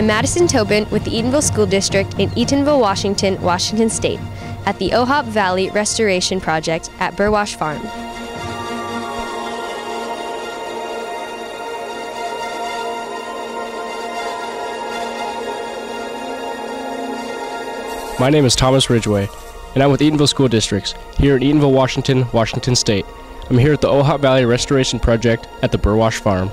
I'm Madison Tobin with the Eatonville School District in Eatonville, Washington, Washington State, at the Ohop Valley Restoration Project at Burwash Farm. My name is Thomas Ridgway, and I'm with Eatonville School Districts here in Eatonville, Washington, Washington State. I'm here at the Ohop Valley Restoration Project at the Burwash Farm.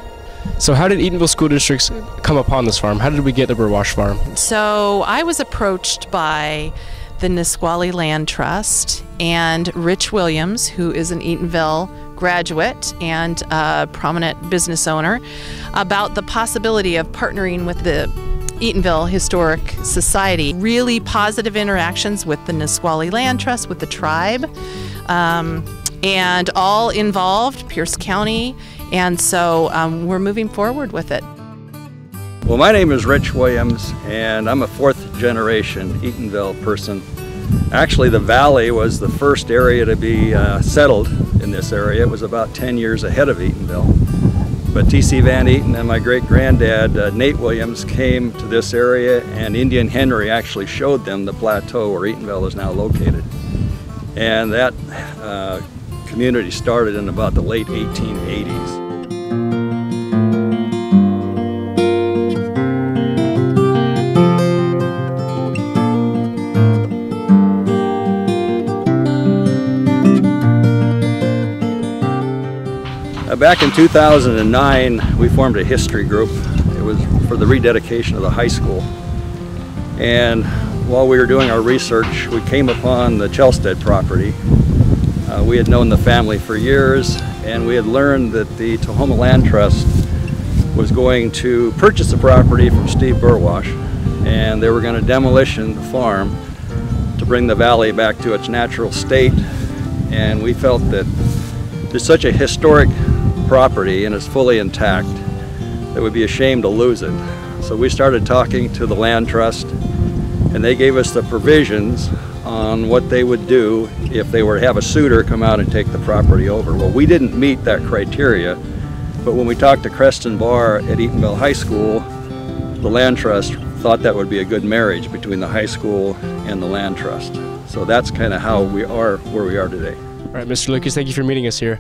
So how did Eatonville School Districts come upon this farm? How did we get the Burwash Farm? So I was approached by the Nisqually Land Trust and Rich Williams, who is an Eatonville graduate and a prominent business owner, about the possibility of partnering with the Eatonville Historic Society. Really positive interactions with the Nisqually Land Trust, with the tribe, and all involved, Pierce County, and so we're moving forward with it. Well, my name is Rich Williams, and I'm a fourth generation Eatonville person. Actually, the valley was the first area to be settled in this area. It was about 10 years ahead of Eatonville. But T.C. Van Eaton and my great-granddad, Nate Williams, came to this area, and Indian Henry actually showed them the plateau where Eatonville is now located. And that community started in about the late 1880s. Back in 2009, we formed a history group. It was for the rededication of the high school. And while we were doing our research, we came upon the Kjelstad property. We had known the family for years, and we had learned that the Tahoma Land Trust was going to purchase the property from Steve Burwash, and they were going to demolition the farm to bring the valley back to its natural state. And we felt that there's such a historic property and it's fully intact, it would be a shame to lose it. So we started talking to the land trust, and they gave us the provisions on what they would do if they were to have a suitor come out and take the property over. Well, we didn't meet that criteria, but when we talked to Creston Barr at Eatonville High School, the land trust thought that would be a good marriage between the high school and the land trust. So that's kind of how we are where we are today. All right, Mr. Lucas, thank you for meeting us here.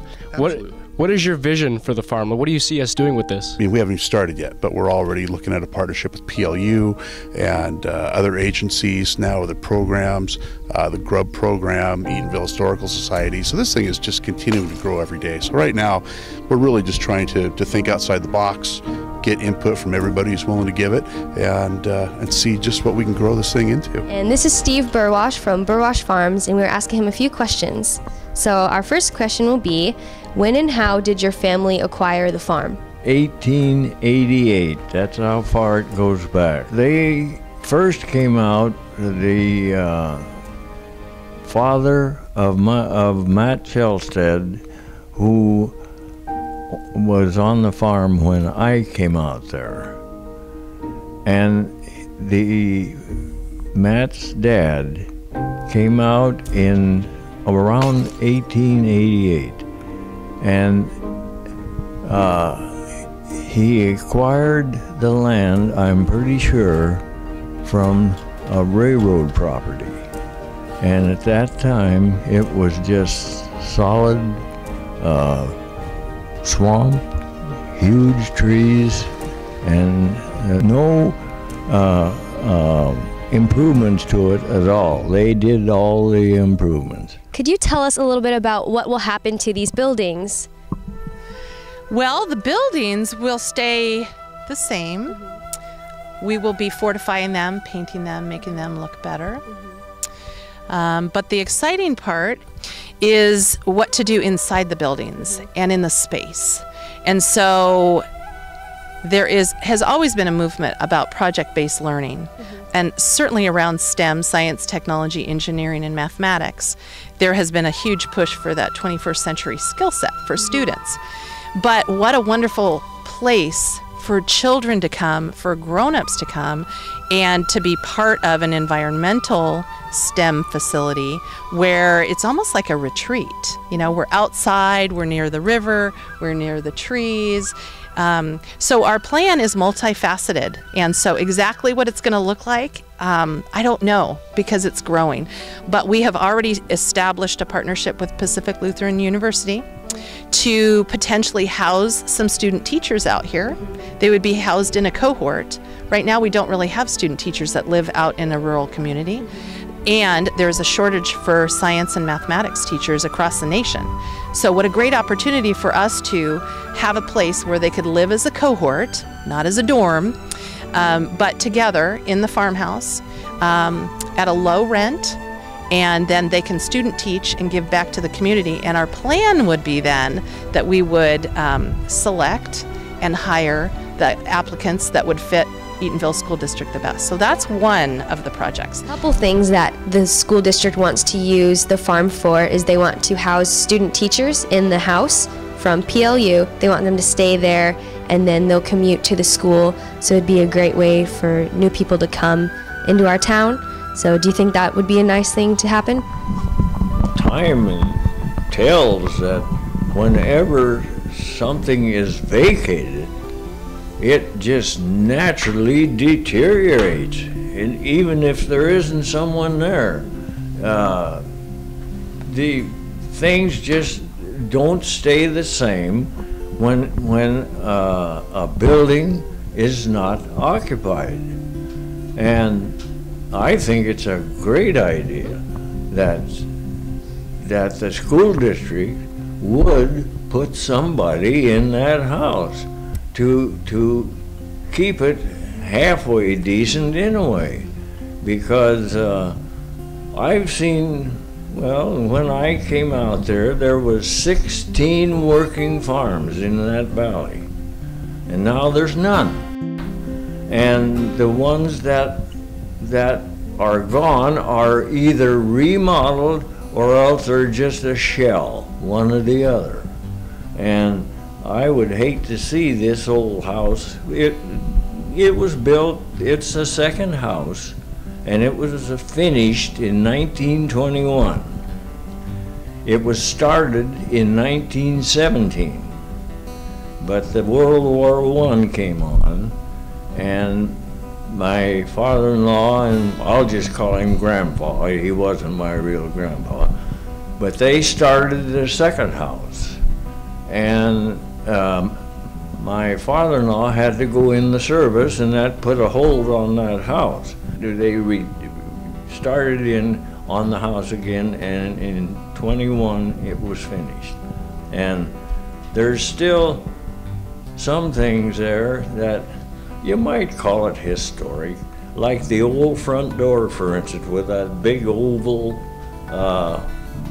What is your vision for the farm? What do you see us doing with this? I mean, we haven't even started yet, but we're already looking at a partnership with PLU and other agencies, now other programs, the GRUB program, Eatonville Historical Society. So this thing is just continuing to grow every day. So right now, we're really just trying to think outside the box, get input from everybody who's willing to give it, and see just what we can grow this thing into. And this is Steve Burwash from Burwash Farms, and we're asking him a few questions. So our first question will be, when and how did your family acquire the farm? 1888, that's how far it goes back. They first came out, the father of Matt Kjelstad, who was on the farm when I came out there. And Matt's dad came out in around 1888, and he acquired the land, I'm pretty sure, from a railroad property. And at that time, it was just solid swamp, huge trees, and no improvements to it at all. They did all the improvements. Could you tell us a little bit about what will happen to these buildings? Well, the buildings will stay the same. We will be fortifying them, painting them, making them look better. But the exciting part is what to do inside the buildings and in the space. And so there has always been a movement about project-based learning, and certainly around STEM, science, technology, engineering, and mathematics. There has been a huge push for that 21st century skill set for students. But what a wonderful place for children to come, for grown-ups to come, and to be part of an environmental STEM facility where it's almost like a retreat. You know, we're outside, we're near the river, we're near the trees. So our plan is multifaceted, and so exactly what it's going to look like, I don't know, because it's growing. But we have already established a partnership with Pacific Lutheran University to potentially house some student teachers out here. They would be housed in a cohort. Right now we don't really have student teachers that live out in a rural community, and there's a shortage for science and mathematics teachers across the nation. So what a great opportunity for us to have a place where they could live as a cohort, not as a dorm, but together in the farmhouse at a low rent, and then they can student teach and give back to the community. And our plan would be then that we would select and hire the applicants that would fit Eatonville School District the best. So that's one of the projects. A couple things that the school district wants to use the farm for is they want to house student teachers in the house from PLU. They want them to stay there, and then they'll commute to the school. So it'd be a great way for new people to come into our town. So do you think that would be a nice thing to happen? Time tells that whenever something is vacated, it just naturally deteriorates. And even if there isn't someone there, the things just don't stay the same when a building is not occupied. And I think it's a great idea that the school district would put somebody in that house to keep it halfway decent in a way, because I've seen, well, when I came out there was 16 working farms in that valley, and now there's none. And the ones that are gone are either remodeled or else they're just a shell, one or the other. And I would hate to see this old house. It was built, it's a second house, and it was finished in 1921. It was started in 1917, but the World War I came on, and my father-in-law, and I'll just call him Grandpa, he wasn't my real grandpa, but they started the second house. And my father-in-law had to go in the service, and that put a hold on that house. They started on the house again, and in 21 it was finished. And there's still some things there that you might call it historic, like the old front door, for instance, with that big oval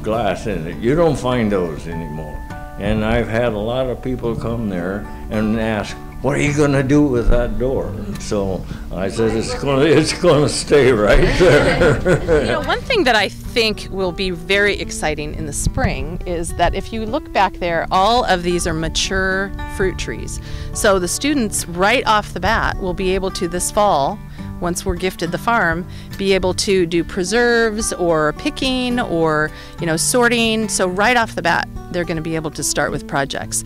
glass in it. You don't find those anymore. And I've had a lot of people come there and ask, what are you going to do with that door? So I said, it's going to stay right there. You know, one thing that I think will be very exciting in the spring is that if you look back there, all of these are mature fruit trees. So the students right off the bat will be able to, this fall, once we're gifted the farm, be able to do preserves or picking or, you know, sorting. So right off the bat, they're going to be able to start with projects.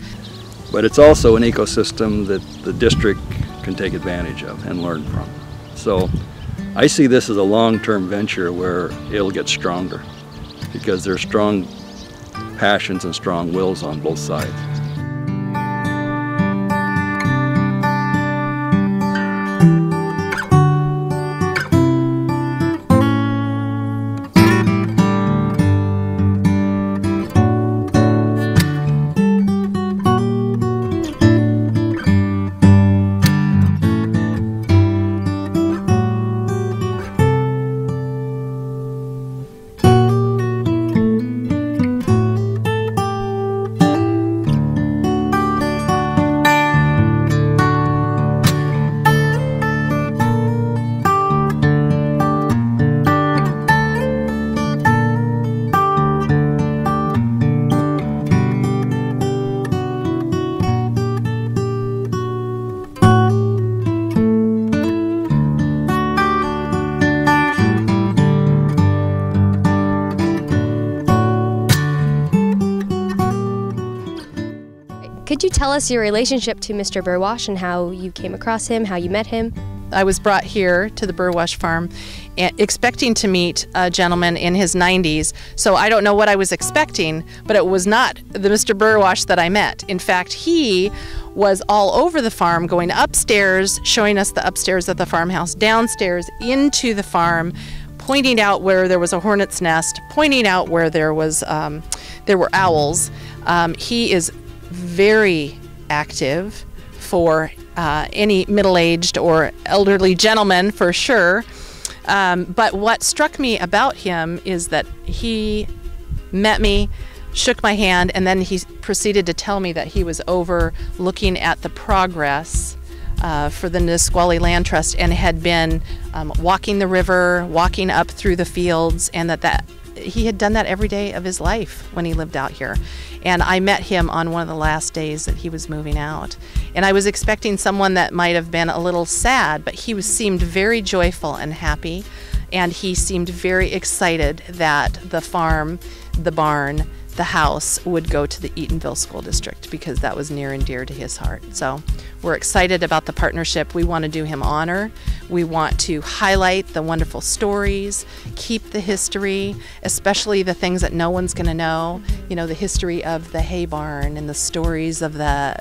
But it's also an ecosystem that the district can take advantage of and learn from. So I see this as a long-term venture where it'll get stronger because there's strong passions and strong wills on both sides. Could you tell us your relationship to Mr. Burwash and how you came across him, how you met him? I was brought here to the Burwash farm expecting to meet a gentleman in his 90s, so I don't know what I was expecting, but it was not the Mr. Burwash that I met. In fact, he was all over the farm, going upstairs, showing us the upstairs of the farmhouse, downstairs into the farm, pointing out where there was a hornet's nest, pointing out where there were owls. He is very active for any middle-aged or elderly gentleman, for sure. But what struck me about him is that he met me, shook my hand, and then he proceeded to tell me that he was over looking at the progress for the Nisqually Land Trust and had been walking the river, walking up through the fields, and that he had done that every day of his life when he lived out here. And I met him on one of the last days that he was moving out. And I was expecting someone that might have been a little sad, but he seemed very joyful and happy. And he seemed very excited that the farm, the barn, the house would go to the Eatonville School District because that was near and dear to his heart. So we're excited about the partnership. We want to do him honor. We want to highlight the wonderful stories, keep the history, especially the things that no one's going to know. You know, the history of the hay barn and the stories of the,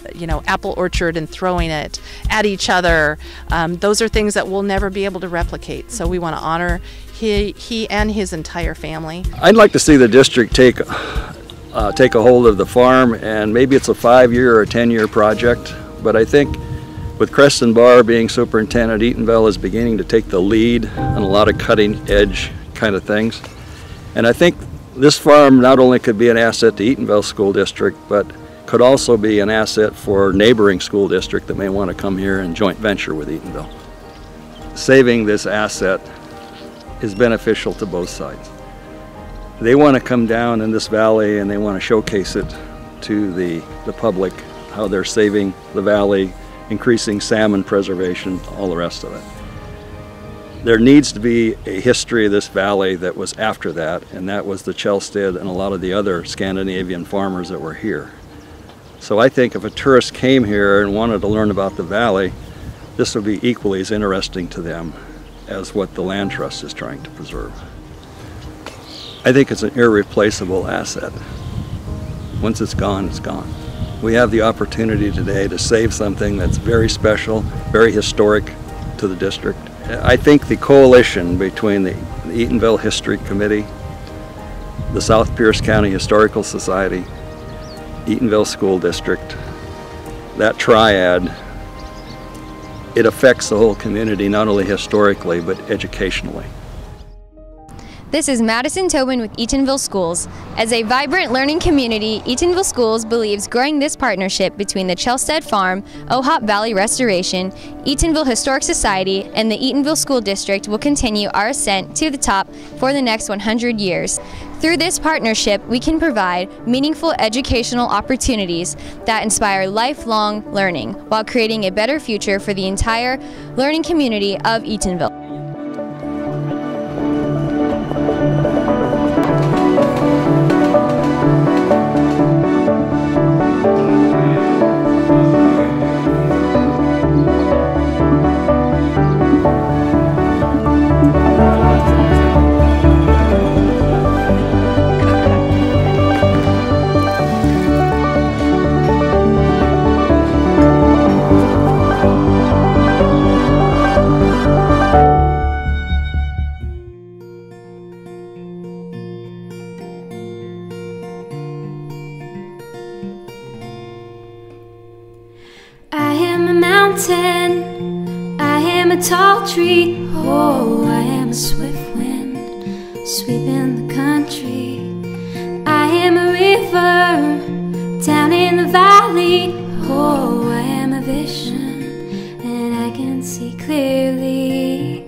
apple orchard and throwing it at each other. Those are things that we'll never be able to replicate. So we want to honor he and his entire family. I'd like to see the district take a hold of the farm, and maybe it's a 5-year or a 10-year project, but I think with Kjelstad Barr being superintendent, Eatonville is beginning to take the lead on a lot of cutting edge kind of things. And I think this farm not only could be an asset to Eatonville School District, but could also be an asset for neighboring school district that may want to come here and joint venture with Eatonville. Saving this asset is beneficial to both sides. They want to come down in this valley and they want to showcase it to the public, how they're saving the valley, increasing salmon preservation, all the rest of it. There needs to be a history of this valley that was after that, and that was the Kjelstad and a lot of the other Scandinavian farmers that were here. So I think if a tourist came here and wanted to learn about the valley, this would be equally as interesting to them as what the Land Trust is trying to preserve. I think it's an irreplaceable asset. Once it's gone, it's gone. We have the opportunity today to save something that's very special, very historic to the district. I think the coalition between the Eatonville History Committee, the South Pierce County Historical Society, Eatonville School District, that triad, it affects the whole community, not only historically, but educationally. This is Madison Tobin with Eatonville Schools. As a vibrant learning community, Eatonville Schools believes growing this partnership between the Kjelstad Farm, Ohop Valley Restoration, Eatonville Historic Society, and the Eatonville School District will continue our ascent to the top for the next 100 years. Through this partnership, we can provide meaningful educational opportunities that inspire lifelong learning while creating a better future for the entire learning community of Eatonville. I am a tall tree, oh, I am a swift wind sweeping the country. I am a river down in the valley, oh, I am a vision and I can see clearly.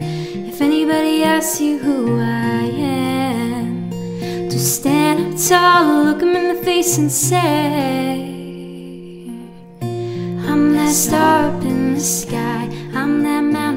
If anybody asks you who I am, just stand up tall, look them in the face and say, I'm that star up in the sky, I'm that mountain